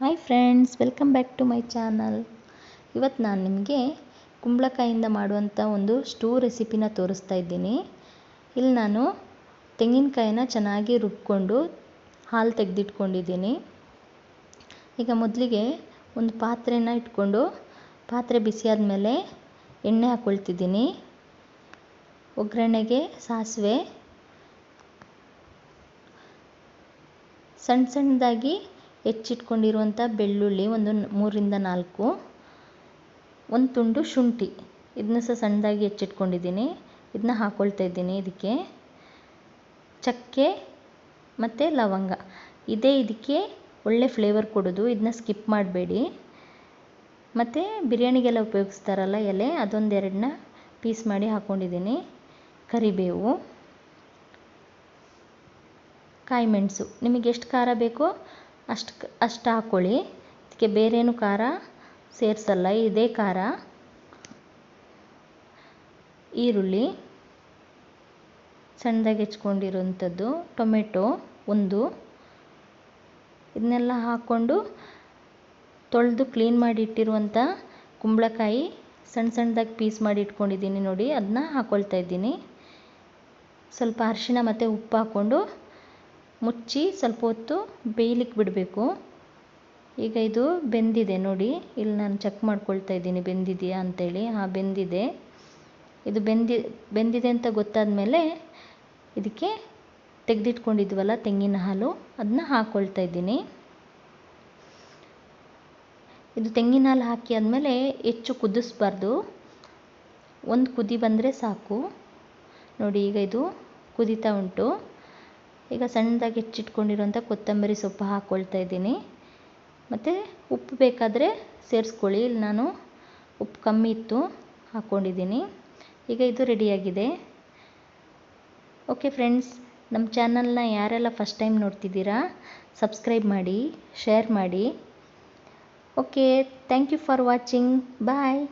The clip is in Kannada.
Hi friends, welcome back to my channel. ಇವತ್ತು ನಾನು ನಿಮಗೆ ಕುಂಬಳಕಾಯಿಂದ ಮಾಡುವಂಥ ಒಂದು ಸ್ಟೂ ರೆಸಿಪಿನ ತೋರಿಸ್ತಾ ಇದ್ದೀನಿ. ಇಲ್ಲಿ ನಾನು ತೆಂಗಿನಕಾಯಿನ ಚೆನ್ನಾಗಿ ರುಬ್ಕೊಂಡು ಹಾಲು ತೆಗೆದಿಟ್ಕೊಂಡಿದ್ದೀನಿ. ಈಗ ಮೊದಲಿಗೆ ಒಂದು ಪಾತ್ರೆನ ಇಟ್ಕೊಂಡು ಪಾತ್ರೆ ಬಿಸಿಯಾದ ಮೇಲೆ ಎಣ್ಣೆ ಹಾಕ್ಕೊಳ್ತಿದ್ದೀನಿ. ಒಗ್ಗರಣೆಗೆ ಸಾಸಿವೆ, ಸಣ್ಣ ಸಣ್ಣದಾಗಿ ಹೆಚ್ಚಿಟ್ಕೊಂಡಿರುವಂಥ ಬೆಳ್ಳುಳ್ಳಿ ಒಂದು 3ರಿಂದ 4, ಒಂದು ತುಂಡು ಶುಂಠಿ, ಇದನ್ನ ಸಣ್ಣದಾಗಿ ಹೆಚ್ಚಿಟ್ಕೊಂಡಿದ್ದೀನಿ. ಇದನ್ನ ಹಾಕ್ಕೊಳ್ತಾ ಇದ್ದೀನಿ. ಇದಕ್ಕೆ ಚಕ್ಕೆ ಮತ್ತು ಲವಂಗ ಇದಕ್ಕೆ ಒಳ್ಳೆ ಫ್ಲೇವರ್ ಕೊಡೋದು. ಇದನ್ನ ಸ್ಕಿಪ್ ಮಾಡಬೇಡಿ. ಮತ್ತು ಬಿರಿಯಾನಿಗೆಲ್ಲ ಉಪಯೋಗಿಸ್ತಾರಲ್ಲ ಎಲೆ, ಅದೊಂದೆರಡನ್ನ ಪೀಸ್ ಮಾಡಿ ಹಾಕ್ಕೊಂಡಿದ್ದೀನಿ. ಕರಿಬೇವು, ಕಾಯಿ ಮೆಣಸು, ನಿಮಗೆ ಎಷ್ಟು ಖಾರ ಬೇಕೋ ಅಷ್ಟು ಹಾಕ್ಕೊಳ್ಳಿ. ಇದಕ್ಕೆ ಬೇರೇನು ಖಾರ ಸೇರಿಸಲ್ಲ, ಇದೇ ಖಾರ. ಈರುಳ್ಳಿ ಸಣ್ಣದಾಗಿ ಹೆಚ್ಕೊಂಡಿರೋಂಥದ್ದು, ಟೊಮೆಟೊ ಒಂದು, ಇದನ್ನೆಲ್ಲ ಹಾಕ್ಕೊಂಡು ತೊಳೆದು ಕ್ಲೀನ್ ಮಾಡಿ ಇಟ್ಟಿರುವಂಥ ಕುಂಬಳಕಾಯಿ ಸಣ್ಣ ಸಣ್ಣದಾಗಿ ಪೀಸ್ ಮಾಡಿ ಇಟ್ಕೊಂಡಿದ್ದೀನಿ ನೋಡಿ, ಅದನ್ನ ಹಾಕ್ಕೊಳ್ತಾ ಇದ್ದೀನಿ. ಸ್ವಲ್ಪ ಅರಿಶಿಣ ಮತ್ತು ಉಪ್ಪು ಹಾಕ್ಕೊಂಡು ಮುಚ್ಚಿ ಸ್ವಲ್ಪ ಹೊತ್ತು ಬೇಯಲಿಕ್ಕೆ ಬಿಡಬೇಕು. ಈಗ ಇದು ಬೆಂದಿದೆ ನೋಡಿ, ಇಲ್ಲಿ ನಾನು ಚೆಕ್ ಮಾಡ್ಕೊಳ್ತಾ ಇದ್ದೀನಿ ಬೆಂದಿದೆಯಾ ಅಂಥೇಳಿ. ಬೆಂದಿದೆ. ಇದು ಬೆಂದಿದೆ ಅಂತ ಗೊತ್ತಾದ ಮೇಲೆ ಇದಕ್ಕೆ ತೆಗೆದಿಟ್ಕೊಂಡಿದ್ವಲ್ಲ ತೆಂಗಿನ ಹಾಲು, ಅದನ್ನ ಹಾಕ್ಕೊಳ್ತಾ ಇದ್ದೀನಿ. ಇದು ತೆಂಗಿನ ಹಾಲು ಹಾಕಿ ಆದಮೇಲೆ ಹೆಚ್ಚು ಕುದಿಸ್ಬಾರ್ದು, ಒಂದು ಕುದಿ ಬಂದರೆ ಸಾಕು ನೋಡಿ. ಈಗ ಇದು ಕುದೀತಾ ಉಂಟು. ಈಗ ಸಣ್ಣದಾಗಿ ಹೆಚ್ಚಿಟ್ಕೊಂಡಿರೋಂಥ ಕೊತ್ತಂಬರಿ ಸೊಪ್ಪು ಹಾಕ್ಕೊಳ್ತಾ ಇದ್ದೀನಿ. ಮತ್ತು ಉಪ್ಪು ಬೇಕಾದರೆ ಸೇರಿಸ್ಕೊಳ್ಳಿ. ಇಲ್ಲಿ ನಾನು ಉಪ್ಪು ಕಮ್ಮಿ ಇತ್ತು, ಹಾಕ್ಕೊಂಡಿದ್ದೀನಿ. ಈಗ ಇದು ರೆಡಿಯಾಗಿದೆ. ಓಕೆ ಫ್ರೆಂಡ್ಸ್, ನಮ್ಮ ಚಾನಲ್ನ ಯಾರೆಲ್ಲ ಫಸ್ಟ್ ಟೈಮ್ ನೋಡ್ತಿದ್ದೀರಾ ಸಬ್ಸ್ಕ್ರೈಬ್ ಮಾಡಿ, ಶೇರ್ ಮಾಡಿ. Okay, thank you for watching. Bye.